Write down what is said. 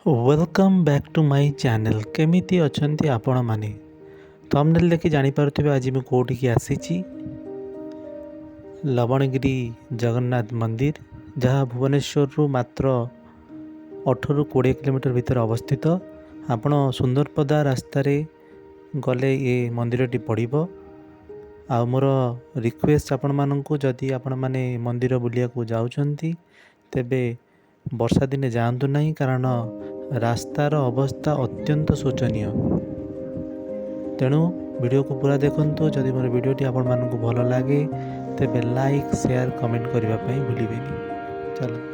Welcome back to my channel. केमिति अछंती आपण माने थंबनेल देखि जानि पारुथिबे आज मैं कोठी आसीची लबणगिरी जगन्नाथ मंदिर जहाँ भुवनेश्वर रु मात्र 18-20 किलोमीटर भीतर अवस्थित। आपण सुंदरपदा रास्तार गले ये मंदिरटी पड़िबो। आ मोर रिक्वेस्ट आपण माननकु जदि आपण माने मंदिर बुलिया को जाउछंती तेबे वर्षा दिने जातु नहीं, कारण रास्तार अवस्था अत्यंत शोचनीय। तेणु वीडियो को पूरा देखंतु। जदि मोर वीडियोटी आपण माननकु भल लागे तेबे लाइक शेयर कमेंट करबा पई भूलिबेनी। चलो